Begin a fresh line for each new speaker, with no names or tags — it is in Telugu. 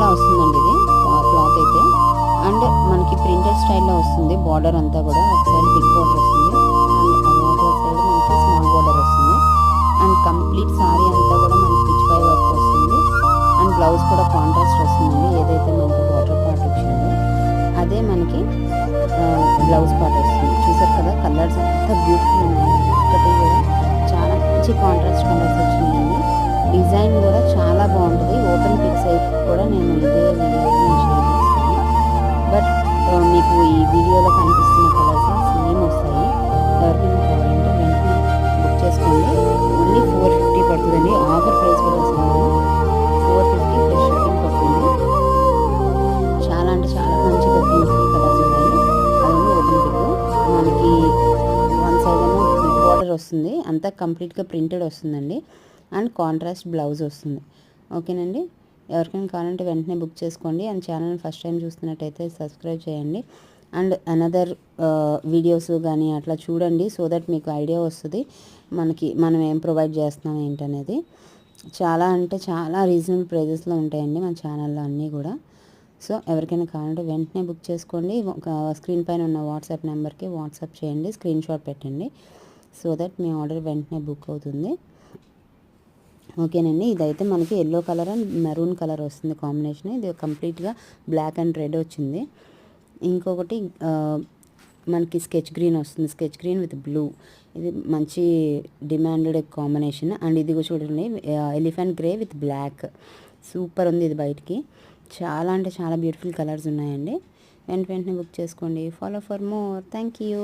చాలా వస్తుందండి ఇది క్లాత్ అయితే. అండ్ మనకి ప్రింటెడ్ స్టైల్లో వస్తుంది. బార్డర్ అంతా కూడా ఒక సైడ్ బిగ్ బార్డర్ వస్తుంది అండ్ అదర్ సైడ్ మనకి స్మాల్ బార్డర్ వస్తుంది. అండ్ కంప్లీట్ సారీ అంతా కూడా మనకి పిచ్ పై వర్క్ వస్తుంది. అండ్ బ్లౌజ్ కూడా కాంట్రాస్ట్ వస్తుందండి. ఏదైతే మనకి బార్డర్ పార్ట్ వచ్చిందో అదే మనకి బ్లౌజ్ పార్ట్ వస్తుంది. చూసారు కదా, కలర్స్ అంతా బ్యూటిఫుల్ ఉన్నాయి. ఒక్కటి కూడా చాలా మంచి కాంట్రాస్ట్ కలర్స్ వచ్చినాయండి. డిజైన్ కూడా చాలా బాగుంటుంది. ఓపెన్ పిక్స్ అయితే కూడా నేను ఇదే వీడియోలో షేర్ చేస్తాను. బట్ మీకు ఈ వీడియోలో కనిపిస్తున్న కలర్స్ సేమ్ వస్తాయి. ఎవరికైనా కావాలంటే వెంటనే బుక్ చేసుకోండి. ఓన్లీ 450 పడుతుందండి. ఆఫర్ ప్రైస్ కూడా వస్తుంది. 450 ప్లస్ షిప్పింగ్ పడుతుంది. చాలా అంటే చాలా మంచిగా బ్యూటిఫుల్ కలర్స్ ఉన్నాయి. అదే ఓపెన్ పిక్ మనకి వన్ సైడ్ ఏమో బిగ్ బార్డర్ వస్తుంది. అంతా కంప్లీట్గా ప్రింటెడ్ వస్తుందండి. అండ్ కాంట్రాస్ట్ బ్లౌజ్ వస్తుంది. ఓకేనండి, ఎవరికైనా కావాలంటే వెంటనే బుక్ చేసుకోండి. అండ్ ఛానల్ని ఫస్ట్ టైం చూస్తున్నట్టయితే సబ్స్క్రైబ్ చేయండి. అండ్ అనదర్ వీడియోస్ కానీ అట్లా చూడండి. సో దట్ మీకు ఐడియా వస్తుంది మనం ఏం ప్రొవైడ్ చేస్తున్నాం ఏంటనేది. చాలా అంటే చాలా రీజనబుల్ ప్రైజెస్లో ఉంటాయండి మన ఛానల్లో అన్నీ కూడా. సో ఎవరికైనా కావాలంటే వెంటనే బుక్ చేసుకోండి. స్క్రీన్ పైన ఉన్న వాట్సాప్ నెంబర్కి వాట్సాప్ చేయండి, స్క్రీన్ షాట్ పెట్టండి. సో దట్ మీ ఆర్డర్ వెంటనే బుక్ అవుతుంది. ఓకేనండి, ఇదైతే మనకి yellow colour and maroon colour వస్తుంది కాంబినేషన్. ఇది కంప్లీట్గా బ్లాక్ అండ్ రెడ్ వచ్చింది. ఇంకొకటి మనకి స్కెచ్ గ్రీన్ వస్తుంది. Sketch green with blue. ఇది మంచి డిమాండెడ్ కాంబినేషన్. అండ్ ఇది చూడండి, elephant grey with black. Super ఉంది ఇది. బయటికి చాలా అంటే చాలా బ్యూటిఫుల్ కలర్స్ ఉన్నాయండి. వెంటనే బుక్ చేసుకోండి. Follow for more. Thank you.